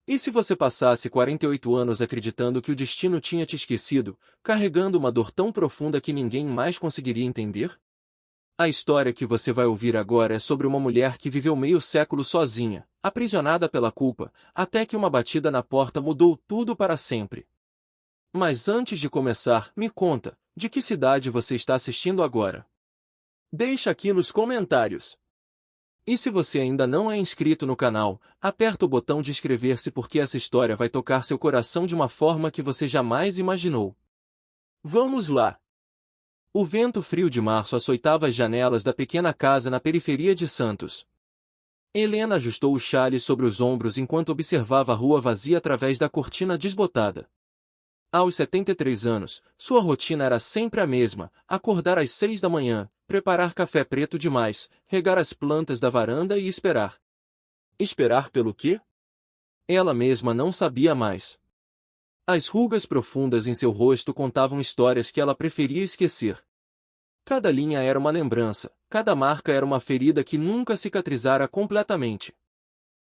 E se você passasse 48 anos acreditando que o destino tinha te esquecido, carregando uma dor tão profunda que ninguém mais conseguiria entender? A história que você vai ouvir agora é sobre uma mulher que viveu meio século sozinha, aprisionada pela culpa, até que uma batida na porta mudou tudo para sempre. Mas antes de começar, me conta, de que cidade você está assistindo agora? Deixa aqui nos comentários. E se você ainda não é inscrito no canal, aperta o botão de inscrever-se porque essa história vai tocar seu coração de uma forma que você jamais imaginou. Vamos lá! O vento frio de março açoitava as janelas da pequena casa na periferia de Santos. Helena ajustou o xale sobre os ombros enquanto observava a rua vazia através da cortina desbotada. Aos 73 anos, sua rotina era sempre a mesma: acordar às 6 da manhã, preparar café preto demais, regar as plantas da varanda e esperar. Esperar pelo quê? Ela mesma não sabia mais. As rugas profundas em seu rosto contavam histórias que ela preferia esquecer. Cada linha era uma lembrança, cada marca era uma ferida que nunca cicatrizara completamente.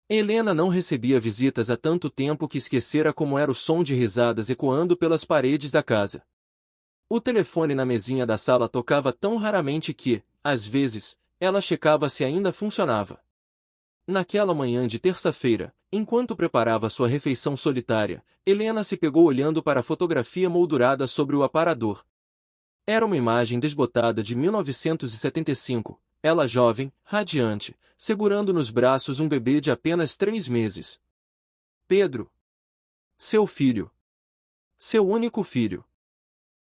Helena não recebia visitas há tanto tempo que esquecera como era o som de risadas ecoando pelas paredes da casa. O telefone na mesinha da sala tocava tão raramente que, às vezes, ela checava se ainda funcionava. Naquela manhã de terça-feira, enquanto preparava sua refeição solitária, Helena se pegou olhando para a fotografia moldurada sobre o aparador. Era uma imagem desbotada de 1975, ela jovem, radiante, segurando nos braços um bebê de apenas 3 meses. Pedro. Seu filho. Seu único filho.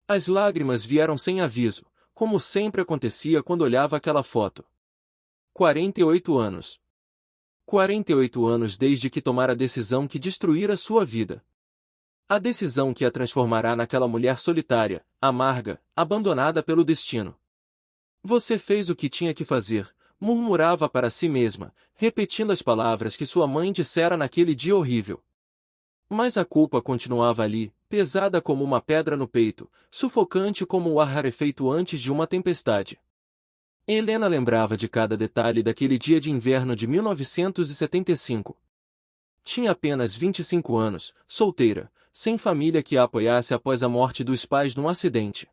As lágrimas vieram sem aviso, como sempre acontecia quando olhava aquela foto. 48 anos. 48 anos desde que tomara a decisão que destruíra sua vida. A decisão que a transformará naquela mulher solitária, amarga, abandonada pelo destino. Você fez o que tinha que fazer, murmurava para si mesma, repetindo as palavras que sua mãe dissera naquele dia horrível. Mas a culpa continuava ali, pesada como uma pedra no peito, sufocante como o ar rarefeito antes de uma tempestade. Helena lembrava de cada detalhe daquele dia de inverno de 1975. Tinha apenas 25 anos, solteira, sem família que a apoiasse após a morte dos pais num acidente.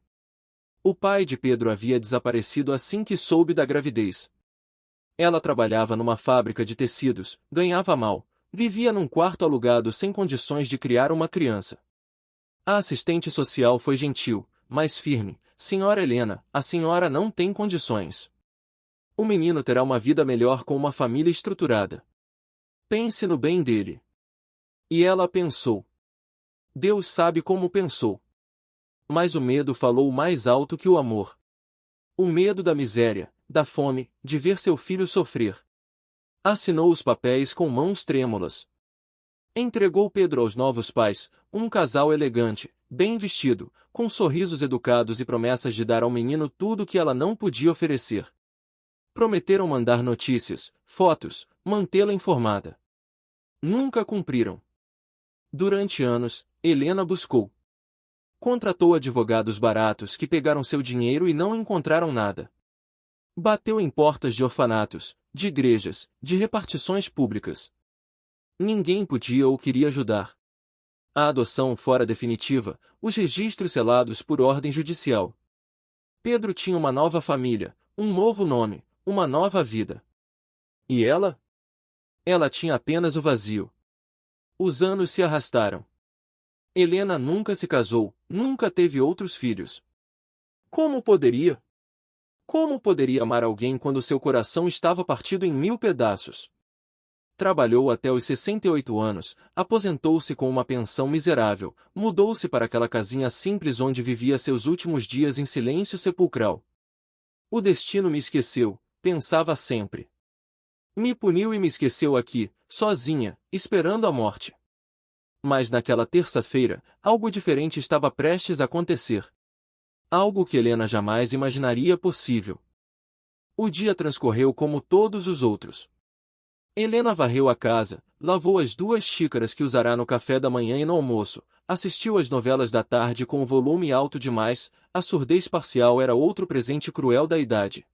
O pai de Pedro havia desaparecido assim que soube da gravidez. Ela trabalhava numa fábrica de tecidos, ganhava mal, vivia num quarto alugado sem condições de criar uma criança. A assistente social foi gentil, mas firme: Senhora Helena, a senhora não tem condições. O menino terá uma vida melhor com uma família estruturada. Pense no bem dele. E ela pensou. Deus sabe como pensou. Mas o medo falou mais alto que o amor. O medo da miséria, da fome, de ver seu filho sofrer. Assinou os papéis com mãos trêmulas. Entregou Pedro aos novos pais, um casal elegante, bem vestido, com sorrisos educados e promessas de dar ao menino tudo que ela não podia oferecer. Prometeram mandar notícias, fotos, mantê-la informada. Nunca cumpriram. Durante anos, Helena buscou. Contratou advogados baratos que pegaram seu dinheiro e não encontraram nada. Bateu em portas de orfanatos, de igrejas, de repartições públicas. Ninguém podia ou queria ajudar. A adoção fora definitiva, os registros selados por ordem judicial. Pedro tinha uma nova família, um novo nome, uma nova vida. E ela? Ela tinha apenas o vazio. Os anos se arrastaram. Helena nunca se casou, nunca teve outros filhos. Como poderia? Como poderia amar alguém quando seu coração estava partido em 1000 pedaços? Trabalhou até os 68 anos, aposentou-se com uma pensão miserável, mudou-se para aquela casinha simples onde vivia seus últimos dias em silêncio sepulcral. O destino me esqueceu, pensava sempre. Me puniu e me esqueceu aqui, sozinha, esperando a morte. Mas naquela terça-feira, algo diferente estava prestes a acontecer. Algo que Helena jamais imaginaria possível. O dia transcorreu como todos os outros. Helena varreu a casa, lavou as 2 xícaras que usará no café da manhã e no almoço, assistiu às novelas da tarde com o volume alto demais, a surdez parcial era outro presente cruel da idade.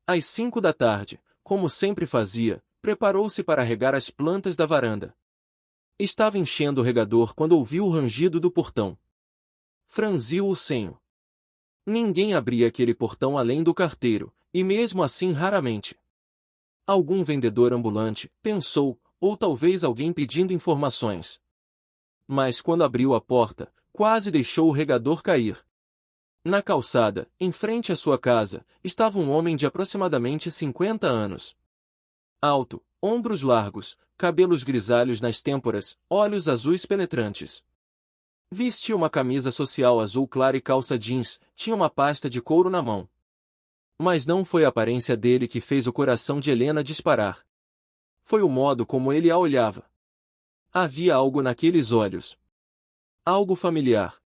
Às 5 da tarde, como sempre fazia, preparou-se para regar as plantas da varanda. Estava enchendo o regador quando ouviu o rangido do portão. Franziu o senho. Ninguém abria aquele portão além do carteiro, e mesmo assim raramente. Algum vendedor ambulante, pensou, ou talvez alguém pedindo informações. Mas quando abriu a porta, quase deixou o regador cair. Na calçada, em frente à sua casa, estava um homem de aproximadamente 50 anos. Alto, ombros largos, cabelos grisalhos nas têmporas, olhos azuis penetrantes. Vestia uma camisa social azul clara e calça jeans, tinha uma pasta de couro na mão. Mas não foi a aparência dele que fez o coração de Helena disparar. Foi o modo como ele a olhava. Havia algo naqueles olhos. Algo familiar.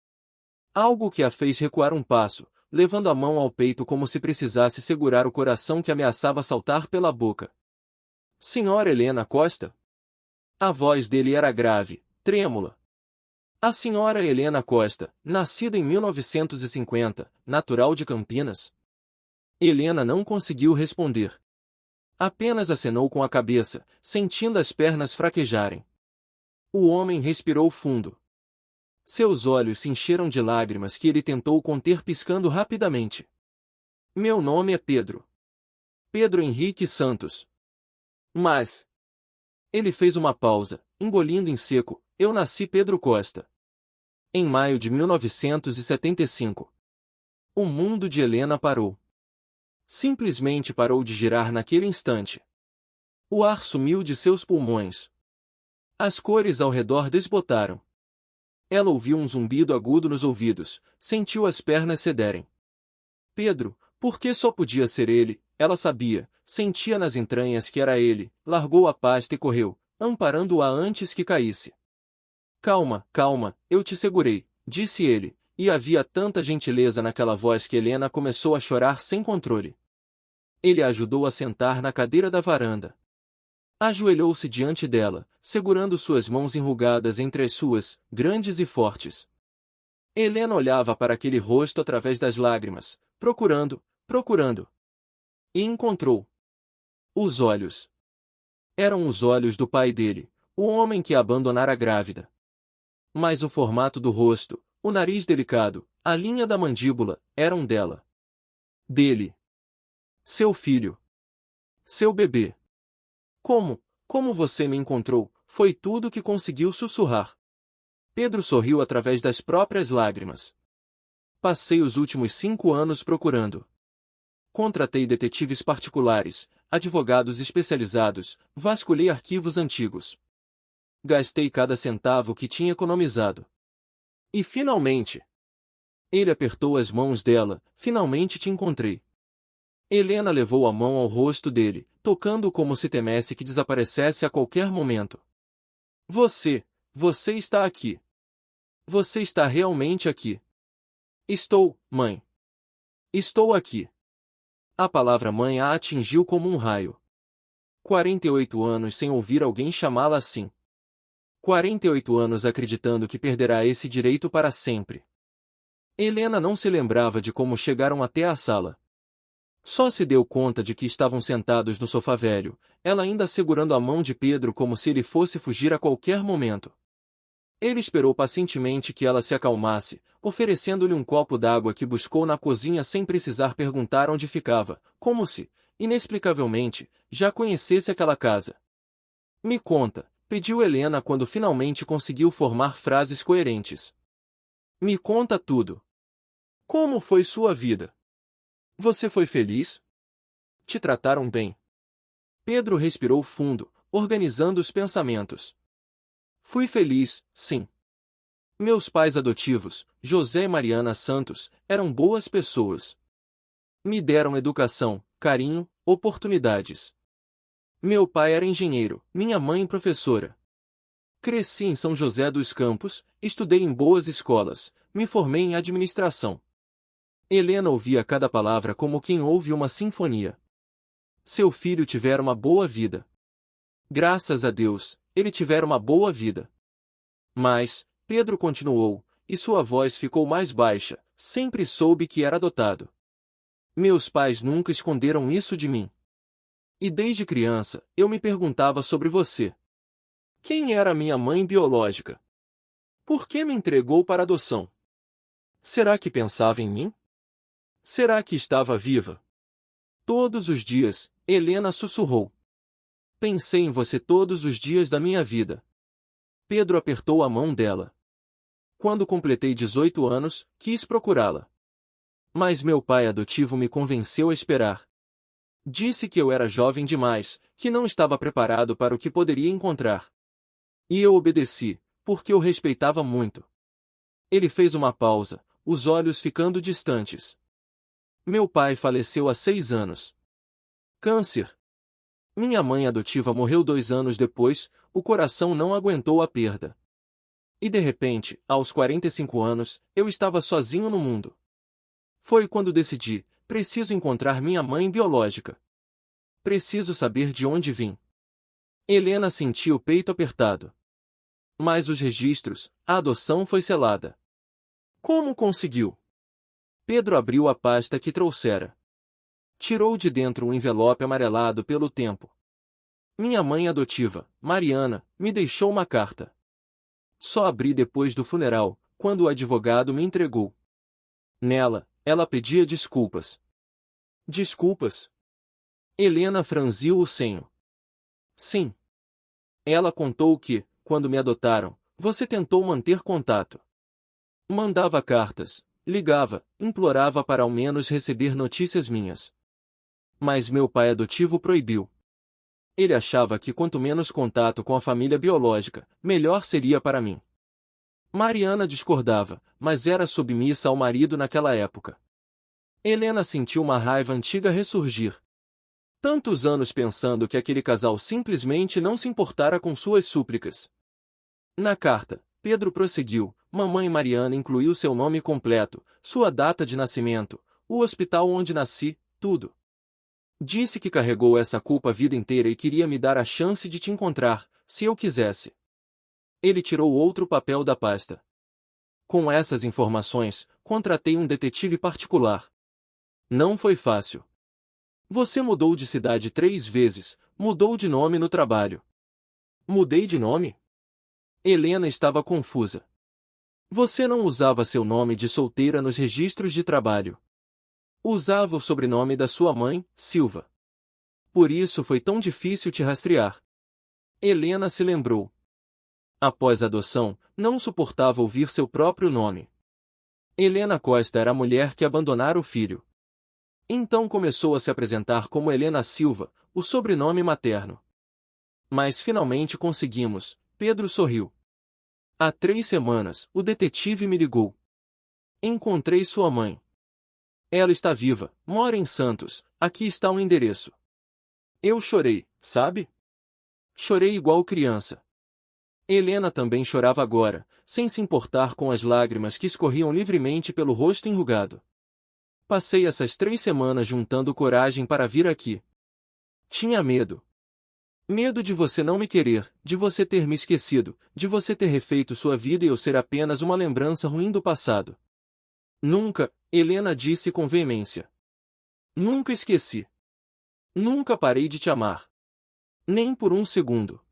Algo que a fez recuar um passo, levando a mão ao peito como se precisasse segurar o coração que ameaçava saltar pela boca. Senhora Helena Costa? A voz dele era grave, trêmula. A senhora Helena Costa, nascida em 1950, natural de Campinas? Helena não conseguiu responder. Apenas acenou com a cabeça, sentindo as pernas fraquejarem. O homem respirou fundo. Seus olhos se encheram de lágrimas que ele tentou conter piscando rapidamente. Meu nome é Pedro. Pedro Henrique Santos. Mas... Ele fez uma pausa, engolindo em seco, eu nasci Pedro Costa. Em maio de 1975. O mundo de Helena parou. Simplesmente parou de girar naquele instante. O ar sumiu de seus pulmões. As cores ao redor desbotaram. Ela ouviu um zumbido agudo nos ouvidos, sentiu as pernas cederem. Pedro, porque só podia ser ele, ela sabia, sentia nas entranhas que era ele, largou a pasta e correu, amparando-a antes que caísse. Calma, calma, eu te segurei, disse ele, e havia tanta gentileza naquela voz que Helena começou a chorar sem controle. Ele a ajudou a sentar na cadeira da varanda. Ajoelhou-se diante dela, segurando suas mãos enrugadas entre as suas, grandes e fortes. Helena olhava para aquele rosto através das lágrimas, procurando. E encontrou. Os olhos. Eram os olhos do pai dele, o homem que a abandonara grávida. Mas o formato do rosto, o nariz delicado, a linha da mandíbula, eram dela. Dele. Seu filho. Seu bebê. Como você me encontrou, foi tudo que conseguiu sussurrar. Pedro sorriu através das próprias lágrimas. Passei os últimos 5 anos procurando. Contratei detetives particulares, advogados especializados, vasculhei arquivos antigos. Gastei cada centavo que tinha economizado. E finalmente... Ele apertou as mãos dela, finalmente te encontrei. Helena levou a mão ao rosto dele, tocando-o como se temesse que desaparecesse a qualquer momento. Você está aqui. Você está realmente aqui. Estou, mãe. Estou aqui. A palavra mãe a atingiu como um raio. 48 anos sem ouvir alguém chamá-la assim. 48 anos acreditando que perderá esse direito para sempre. Helena não se lembrava de como chegaram até a sala. Só se deu conta de que estavam sentados no sofá velho, ela ainda segurando a mão de Pedro como se ele fosse fugir a qualquer momento. Ele esperou pacientemente que ela se acalmasse, oferecendo-lhe um copo d'água que buscou na cozinha sem precisar perguntar onde ficava, como se, inexplicavelmente, já conhecesse aquela casa. Me conta, pediu Helena quando finalmente conseguiu formar frases coerentes. Me conta tudo. Como foi sua vida? Você foi feliz? Te trataram bem? Pedro respirou fundo, organizando os pensamentos. Fui feliz, sim. Meus pais adotivos, José e Mariana Santos, eram boas pessoas. Me deram educação, carinho, oportunidades. Meu pai era engenheiro, minha mãe professora. Cresci em São José dos Campos, estudei em boas escolas, me formei em administração. Helena ouvia cada palavra como quem ouve uma sinfonia. Seu filho tivera uma boa vida. Graças a Deus, ele tivera uma boa vida. Mas, Pedro continuou, e sua voz ficou mais baixa, sempre soube que era adotado. Meus pais nunca esconderam isso de mim. E desde criança, eu me perguntava sobre você. Quem era minha mãe biológica? Por que me entregou para adoção? Será que pensava em mim? Será que estava viva? Todos os dias, Helena sussurrou. Pensei em você todos os dias da minha vida. Pedro apertou a mão dela. Quando completei 18 anos, quis procurá-la. Mas meu pai adotivo me convenceu a esperar. Disse que eu era jovem demais, que não estava preparado para o que poderia encontrar. E eu obedeci, porque o respeitava muito. Ele fez uma pausa, os olhos ficando distantes. Meu pai faleceu há 6 anos. Câncer. Minha mãe adotiva morreu 2 anos depois, o coração não aguentou a perda. E de repente, aos 45 anos, eu estava sozinho no mundo. Foi quando decidi, preciso encontrar minha mãe biológica. Preciso saber de onde vim. Helena sentiu o peito apertado. Mas os registros, a adoção foi selada. Como conseguiu? Pedro abriu a pasta que trouxera. Tirou de dentro um envelope amarelado pelo tempo. Minha mãe adotiva, Mariana, me deixou uma carta. Só abri depois do funeral, quando o advogado me entregou. Nela, ela pedia desculpas. Desculpas? Helena franziu o senho. Sim. Ela contou que, quando me adotaram, você tentou manter contato. Mandava cartas, ligava, implorava para ao menos receber notícias minhas. Mas meu pai adotivo proibiu. Ele achava que quanto menos contato com a família biológica, melhor seria para mim. Mariana discordava, mas era submissa ao marido naquela época. Helena sentiu uma raiva antiga ressurgir. Tantos anos pensando que aquele casal simplesmente não se importara com suas súplicas. Na carta, Pedro prosseguiu, mamãe Mariana incluiu seu nome completo, sua data de nascimento, o hospital onde nasci, tudo. Disse que carregou essa culpa a vida inteira e queria me dar a chance de te encontrar, se eu quisesse. Ele tirou outro papel da pasta. Com essas informações, contratei um detetive particular. Não foi fácil. Você mudou de cidade 3 vezes, mudou de nome no trabalho. Mudei de nome? Helena estava confusa. Você não usava seu nome de solteira nos registros de trabalho. Usava o sobrenome da sua mãe, Silva. Por isso foi tão difícil te rastrear. Helena se lembrou. Após a adoção, não suportava ouvir seu próprio nome. Helena Costa era a mulher que abandonara o filho. Então começou a se apresentar como Helena Silva, o sobrenome materno. Mas finalmente conseguimos, Pedro sorriu. Há 3 semanas, o detetive me ligou. Encontrei sua mãe. Ela está viva, mora em Santos, aqui está o endereço. Eu chorei, sabe? Chorei igual criança. Helena também chorava agora, sem se importar com as lágrimas que escorriam livremente pelo rosto enrugado. Passei essas 3 semanas juntando coragem para vir aqui. Tinha medo. Medo de você não me querer, de você ter me esquecido, de você ter refeito sua vida e eu ser apenas uma lembrança ruim do passado. Nunca, Helena disse com veemência. Nunca esqueci. Nunca parei de te amar. Nem por um segundo.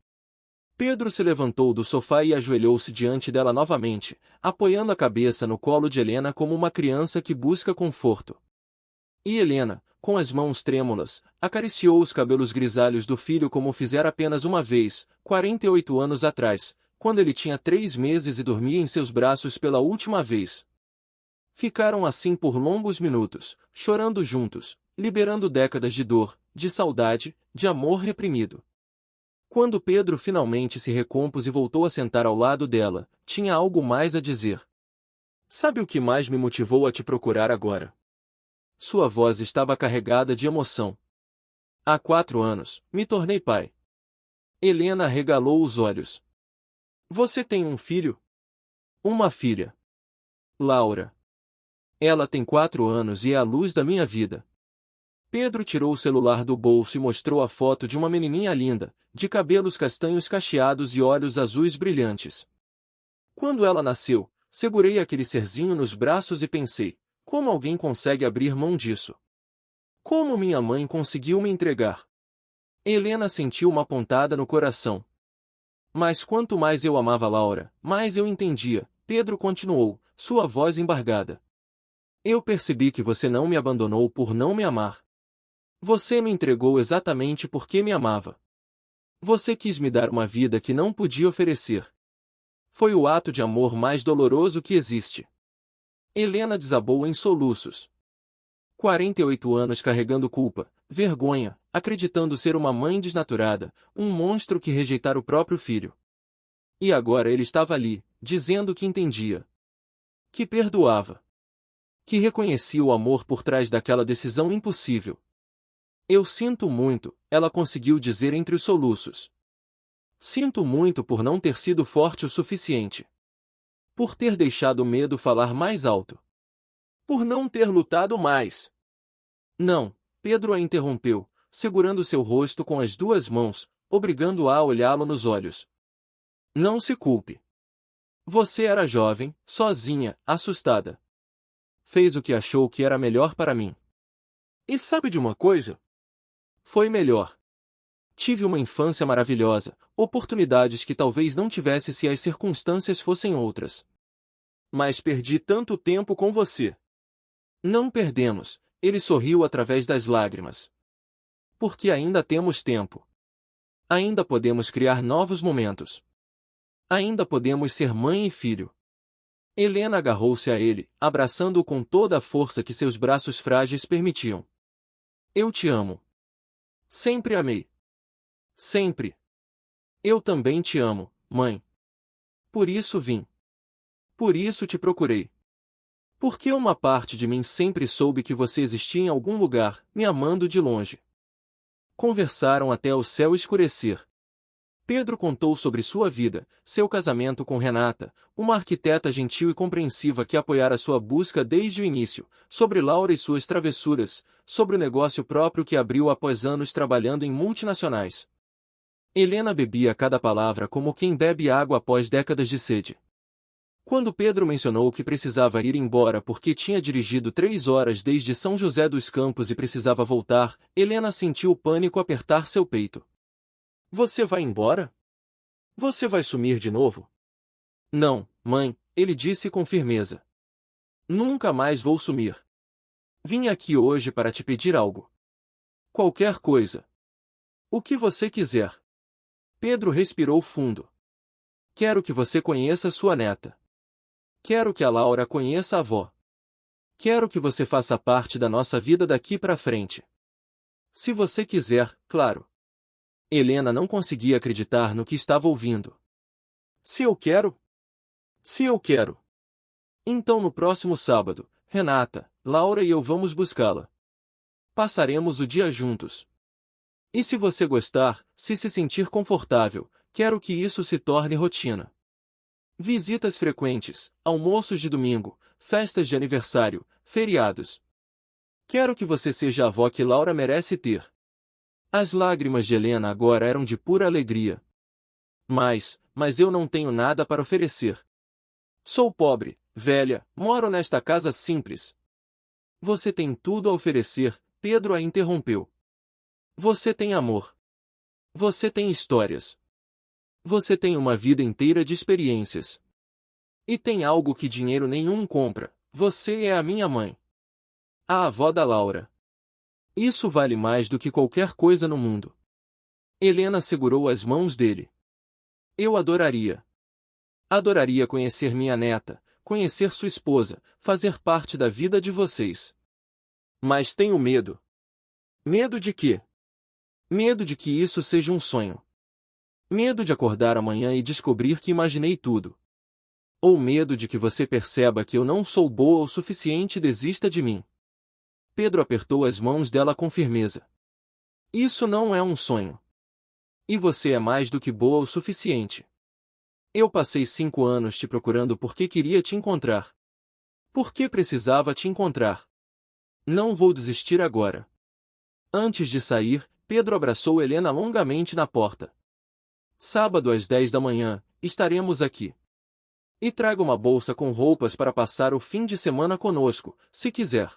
Pedro se levantou do sofá e ajoelhou-se diante dela novamente, apoiando a cabeça no colo de Helena como uma criança que busca conforto. E Helena, com as mãos trêmulas, acariciou os cabelos grisalhos do filho como fizera apenas uma vez, 48 anos atrás, quando ele tinha 3 meses e dormia em seus braços pela última vez. Ficaram assim por longos minutos, chorando juntos, liberando décadas de dor, de saudade, de amor reprimido. Quando Pedro finalmente se recompôs e voltou a sentar ao lado dela, tinha algo mais a dizer. Sabe o que mais me motivou a te procurar agora? Sua voz estava carregada de emoção. Há 4 anos, me tornei pai. Helena arregalou os olhos. Você tem um filho? Uma filha. Laura. Ela tem 4 anos e é a luz da minha vida. Pedro tirou o celular do bolso e mostrou a foto de uma menininha linda, de cabelos castanhos cacheados e olhos azuis brilhantes. Quando ela nasceu, segurei aquele serzinho nos braços e pensei, como alguém consegue abrir mão disso? Como minha mãe conseguiu me entregar? Helena sentiu uma pontada no coração. Mas quanto mais eu amava Laura, mais eu entendia, Pedro continuou, sua voz embargada. Eu percebi que você não me abandonou por não me amar. Você me entregou exatamente porque me amava. Você quis me dar uma vida que não podia oferecer. Foi o ato de amor mais doloroso que existe. Helena desabou em soluços. 48 anos carregando culpa, vergonha, acreditando ser uma mãe desnaturada, um monstro que rejeitara o próprio filho. E agora ele estava ali, dizendo que entendia. Que perdoava. Que reconhecia o amor por trás daquela decisão impossível. Eu sinto muito, ela conseguiu dizer entre os soluços. Sinto muito por não ter sido forte o suficiente. Por ter deixado o medo falar mais alto. Por não ter lutado mais. Não, Pedro a interrompeu, segurando seu rosto com as duas mãos, obrigando-a a olhá-lo nos olhos. Não se culpe. Você era jovem, sozinha, assustada. Fez o que achou que era melhor para mim. E sabe de uma coisa? Foi melhor. Tive uma infância maravilhosa, oportunidades que talvez não tivesse se as circunstâncias fossem outras. Mas perdi tanto tempo com você. Não perdemos, ele sorriu através das lágrimas. Porque ainda temos tempo. Ainda podemos criar novos momentos. Ainda podemos ser mãe e filho. Helena agarrou-se a ele, abraçando-o com toda a força que seus braços frágeis permitiam. Eu te amo. Sempre amei. Sempre. Eu também te amo, mãe. Por isso vim. Por isso te procurei. Porque uma parte de mim sempre soube que você existia em algum lugar, me amando de longe. Conversaram até o céu escurecer. Pedro contou sobre sua vida, seu casamento com Renata, uma arquiteta gentil e compreensiva que apoiara sua busca desde o início, sobre Laura e suas travessuras, sobre o negócio próprio que abriu após anos trabalhando em multinacionais. Helena bebia cada palavra como quem bebe água após décadas de sede. Quando Pedro mencionou que precisava ir embora porque tinha dirigido 3 horas desde São José dos Campos e precisava voltar, Helena sentiu o pânico apertar seu peito. Você vai embora? Você vai sumir de novo? Não, mãe, ele disse com firmeza. Nunca mais vou sumir. Vim aqui hoje para te pedir algo. Qualquer coisa. O que você quiser. Pedro respirou fundo. Quero que você conheça sua neta. Quero que a Laura conheça a avó. Quero que você faça parte da nossa vida daqui para frente. Se você quiser, claro. Helena não conseguia acreditar no que estava ouvindo. Se eu quero? Se eu quero. Então no próximo sábado, Renata, Laura e eu vamos buscá-la. Passaremos o dia juntos. E se você gostar, se sentir confortável, quero que isso se torne rotina. Visitas frequentes, almoços de domingo, festas de aniversário, feriados. Quero que você seja a avó que Laura merece ter. As lágrimas de Helena agora eram de pura alegria. Mas eu não tenho nada para oferecer. Sou pobre, velha, moro nesta casa simples. Você tem tudo a oferecer, Pedro a interrompeu. Você tem amor. Você tem histórias. Você tem uma vida inteira de experiências. E tem algo que dinheiro nenhum compra. Você é a minha mãe. A avó da Laura. Isso vale mais do que qualquer coisa no mundo. Helena segurou as mãos dele. Eu adoraria. Adoraria conhecer minha neta, conhecer sua esposa, fazer parte da vida de vocês. Mas tenho medo. Medo de quê? Medo de que isso seja um sonho. Medo de acordar amanhã e descobrir que imaginei tudo. Ou medo de que você perceba que eu não sou boa o suficiente e desista de mim. Pedro apertou as mãos dela com firmeza. Isso não é um sonho. E você é mais do que boa o suficiente. Eu passei 5 anos te procurando porque queria te encontrar. Porque precisava te encontrar. Não vou desistir agora. Antes de sair, Pedro abraçou Helena longamente na porta. Sábado às 10 da manhã, estaremos aqui. E traga uma bolsa com roupas para passar o fim de semana conosco, se quiser.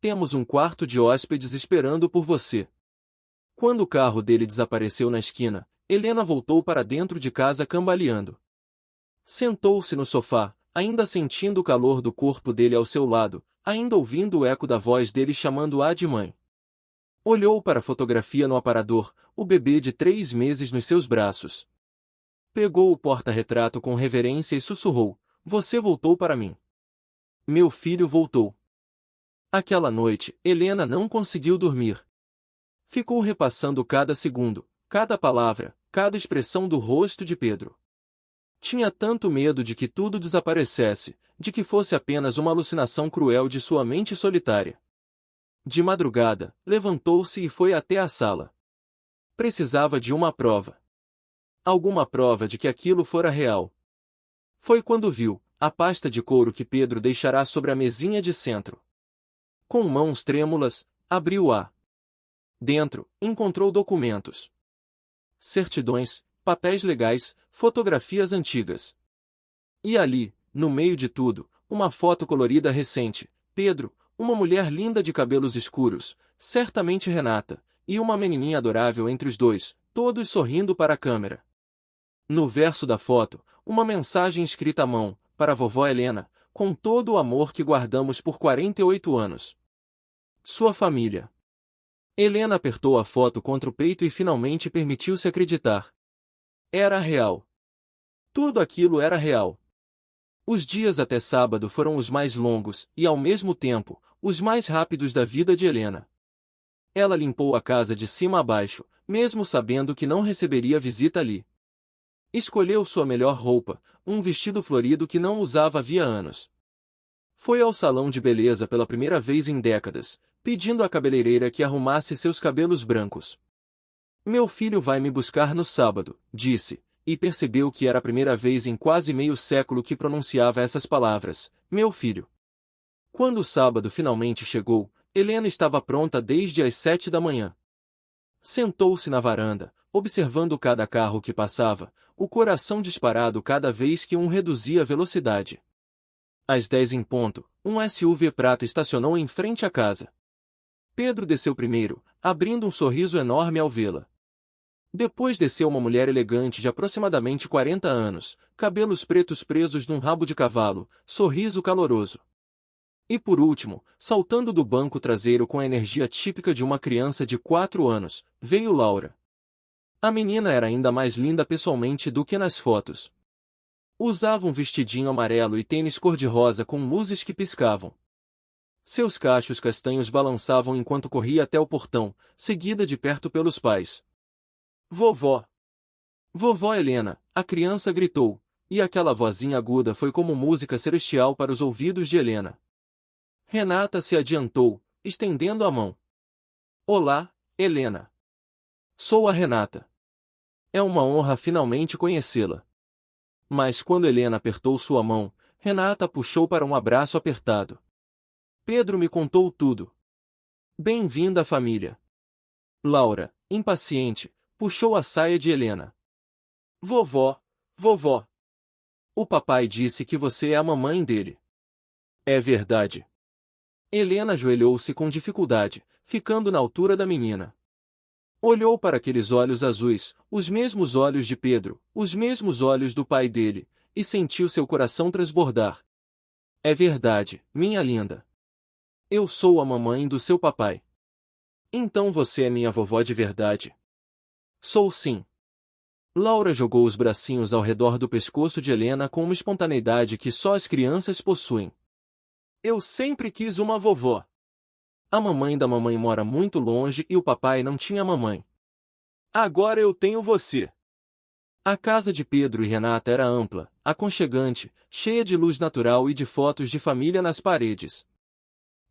Temos um quarto de hóspedes esperando por você. Quando o carro dele desapareceu na esquina, Helena voltou para dentro de casa cambaleando. Sentou-se no sofá, ainda sentindo o calor do corpo dele ao seu lado, ainda ouvindo o eco da voz dele chamando-a de mãe. Olhou para a fotografia no aparador, o bebê de 3 meses nos seus braços. Pegou o porta-retrato com reverência e sussurrou: "Você voltou para mim. Meu filho voltou." Aquela noite, Helena não conseguiu dormir. Ficou repassando cada segundo, cada palavra, cada expressão do rosto de Pedro. Tinha tanto medo de que tudo desaparecesse, de que fosse apenas uma alucinação cruel de sua mente solitária. De madrugada, levantou-se e foi até a sala. Precisava de uma prova. Alguma prova de que aquilo fora real. Foi quando viu a pasta de couro que Pedro deixara sobre a mesinha de centro. Com mãos trêmulas, abriu-a. Dentro, encontrou documentos. Certidões, papéis legais, fotografias antigas. E ali, no meio de tudo, uma foto colorida recente: Pedro, uma mulher linda de cabelos escuros, certamente Renata, e uma menininha adorável entre os dois, todos sorrindo para a câmera. No verso da foto, uma mensagem escrita à mão, para a vovó Helena, com todo o amor que guardamos por 48 anos. Sua família. Helena apertou a foto contra o peito e finalmente permitiu-se acreditar. Era real. Tudo aquilo era real. Os dias até sábado foram os mais longos e, ao mesmo tempo, os mais rápidos da vida de Helena. Ela limpou a casa de cima a baixo, mesmo sabendo que não receberia visita ali. Escolheu sua melhor roupa, um vestido florido que não usava havia anos. Foi ao salão de beleza pela primeira vez em décadas, pedindo à cabeleireira que arrumasse seus cabelos brancos. "Meu filho vai me buscar no sábado", disse, e percebeu que era a primeira vez em quase meio século que pronunciava essas palavras: "meu filho". Quando o sábado finalmente chegou, Helena estava pronta desde as 7 da manhã. Sentou-se na varanda, observando cada carro que passava, o coração disparado cada vez que um reduzia a velocidade. Às 10 em ponto, um SUV prata estacionou em frente à casa. Pedro desceu primeiro, abrindo um sorriso enorme ao vê-la. Depois desceu uma mulher elegante de aproximadamente 40 anos, cabelos pretos presos num rabo de cavalo, sorriso caloroso. E por último, saltando do banco traseiro com a energia típica de uma criança de 4 anos, veio Laura. A menina era ainda mais linda pessoalmente do que nas fotos. Usava um vestidinho amarelo e tênis cor-de-rosa com luzes que piscavam. Seus cachos castanhos balançavam enquanto corria até o portão, seguida de perto pelos pais. "Vovó! Vovó Helena!", a criança gritou, e aquela vozinha aguda foi como música celestial para os ouvidos de Helena. Renata se adiantou, estendendo a mão. "Olá, Helena. Sou a Renata. É uma honra finalmente conhecê-la." Mas quando Helena apertou sua mão, Renata puxou para um abraço apertado. "Pedro me contou tudo. Bem-vinda à família." Laura, impaciente, puxou a saia de Helena. "Vovó, vovó. O papai disse que você é a mamãe dele." "É verdade." Helena ajoelhou-se com dificuldade, ficando na altura da menina. Olhou para aqueles olhos azuis, os mesmos olhos de Pedro, os mesmos olhos do pai dele, e sentiu seu coração transbordar. "É verdade, minha linda. Eu sou a mamãe do seu papai." "Então você é minha vovó de verdade?" "Sou sim." Laura jogou os bracinhos ao redor do pescoço de Helena com uma espontaneidade que só as crianças possuem. "Eu sempre quis uma vovó. A mamãe da mamãe mora muito longe e o papai não tinha mamãe. Agora eu tenho você." A casa de Pedro e Renata era ampla, aconchegante, cheia de luz natural e de fotos de família nas paredes.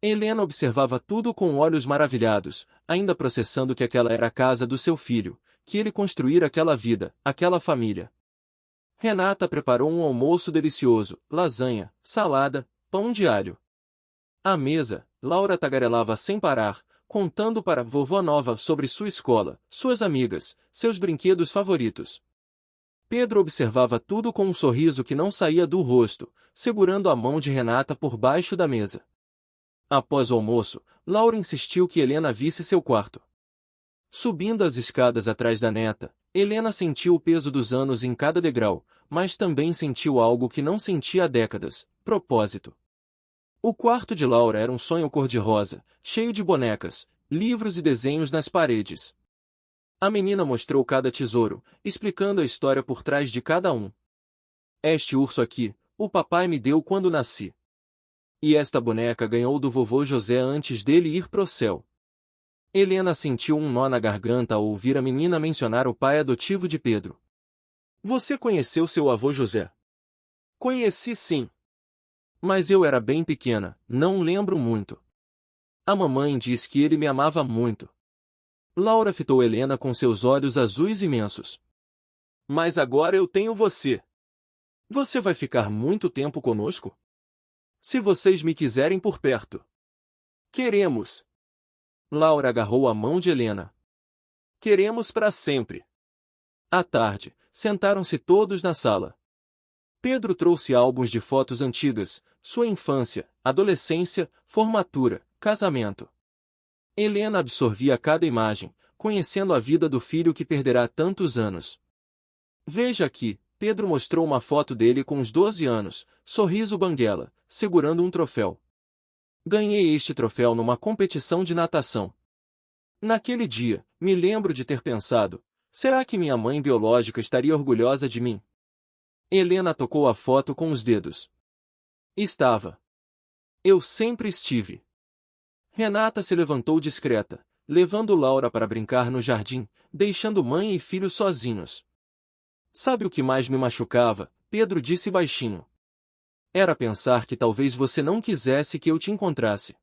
Helena observava tudo com olhos maravilhados, ainda processando que aquela era a casa do seu filho, que ele construíra aquela vida, aquela família. Renata preparou um almoço delicioso: lasanha, salada, pão de alho. À mesa, Laura tagarelava sem parar, contando para a vovó nova sobre sua escola, suas amigas, seus brinquedos favoritos. Pedro observava tudo com um sorriso que não saía do rosto, segurando a mão de Renata por baixo da mesa. Após o almoço, Laura insistiu que Helena visse seu quarto. Subindo as escadas atrás da neta, Helena sentiu o peso dos anos em cada degrau, mas também sentiu algo que não sentia há décadas: propósito. O quarto de Laura era um sonho cor-de-rosa, cheio de bonecas, livros e desenhos nas paredes. A menina mostrou cada tesouro, explicando a história por trás de cada um. Este urso aqui, o papai me deu quando nasci. E esta boneca ganhou do vovô José antes dele ir pro céu. Helena sentiu um nó na garganta ao ouvir a menina mencionar o pai adotivo de Pedro. Você conheceu seu avô José? Conheci sim. Mas eu era bem pequena, não lembro muito. A mamãe diz que ele me amava muito. Laura fitou Helena com seus olhos azuis imensos. Mas agora eu tenho você. Você vai ficar muito tempo conosco? Se vocês me quiserem por perto. Queremos. Laura agarrou a mão de Helena. Queremos para sempre. À tarde, sentaram-se todos na sala. Pedro trouxe álbuns de fotos antigas, sua infância, adolescência, formatura, casamento. Helena absorvia cada imagem, conhecendo a vida do filho que perderá tantos anos. Veja aqui, Pedro mostrou uma foto dele com uns 12 anos, sorriso banguela, segurando um troféu. Ganhei este troféu numa competição de natação. Naquele dia, me lembro de ter pensado, será que minha mãe biológica estaria orgulhosa de mim? Helena tocou a foto com os dedos. Estava. Eu sempre estive. Renata se levantou discreta, levando Laura para brincar no jardim, deixando mãe e filho sozinhos. Sabe o que mais me machucava? Pedro disse baixinho. Era pensar que talvez você não quisesse que eu te encontrasse.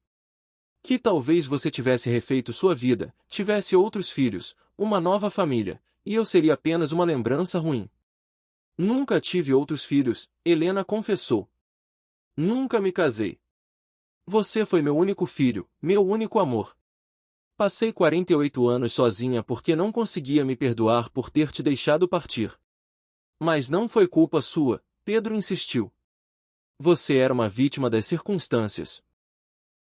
Que talvez você tivesse refeito sua vida, tivesse outros filhos, uma nova família, e eu seria apenas uma lembrança ruim. Nunca tive outros filhos, Helena confessou. Nunca me casei. Você foi meu único filho, meu único amor. Passei 48 anos sozinha porque não conseguia me perdoar por ter te deixado partir. Mas não foi culpa sua, Pedro insistiu. Você era uma vítima das circunstâncias.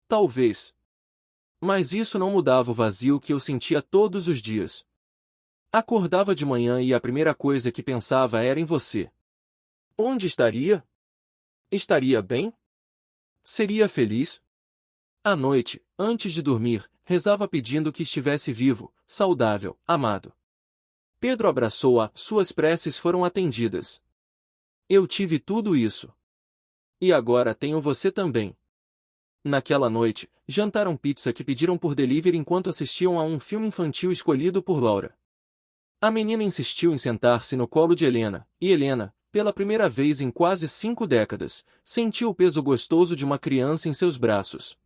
Talvez. Mas isso não mudava o vazio que eu sentia todos os dias. Acordava de manhã e a primeira coisa que pensava era em você. Onde estaria? Estaria bem? Seria feliz? À noite, antes de dormir, rezava pedindo que estivesse vivo, saudável, amado. Pedro abraçou-a, suas preces foram atendidas. Eu tive tudo isso. E agora tenho você também. Naquela noite, jantaram pizza que pediram por delivery enquanto assistiam a um filme infantil escolhido por Laura. A menina insistiu em sentar-se no colo de Helena, e Helena, pela primeira vez em quase 5 décadas, sentiu o peso gostoso de uma criança em seus braços.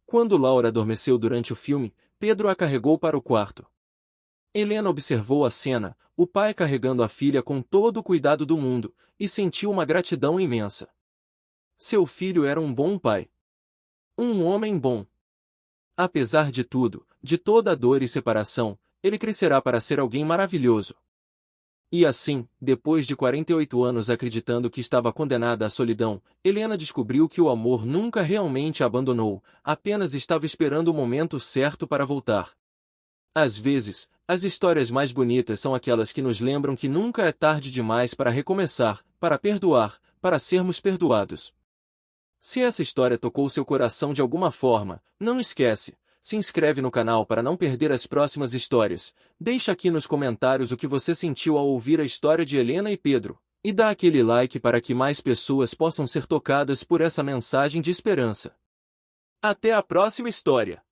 Quando Laura adormeceu durante o filme, Pedro a carregou para o quarto. Helena observou a cena, o pai carregando a filha com todo o cuidado do mundo, e sentiu uma gratidão imensa. Seu filho era um bom pai. Um homem bom. Apesar de tudo, de toda a dor e separação, ele crescerá para ser alguém maravilhoso. E assim, depois de 48 anos acreditando que estava condenada à solidão, Helena descobriu que o amor nunca realmente a abandonou, apenas estava esperando o momento certo para voltar. Às vezes, as histórias mais bonitas são aquelas que nos lembram que nunca é tarde demais para recomeçar, para perdoar, para sermos perdoados. Se essa história tocou seu coração de alguma forma, não esquece, se inscreve no canal para não perder as próximas histórias, deixa aqui nos comentários o que você sentiu ao ouvir a história de Helena e Pedro, e dá aquele like para que mais pessoas possam ser tocadas por essa mensagem de esperança. Até a próxima história!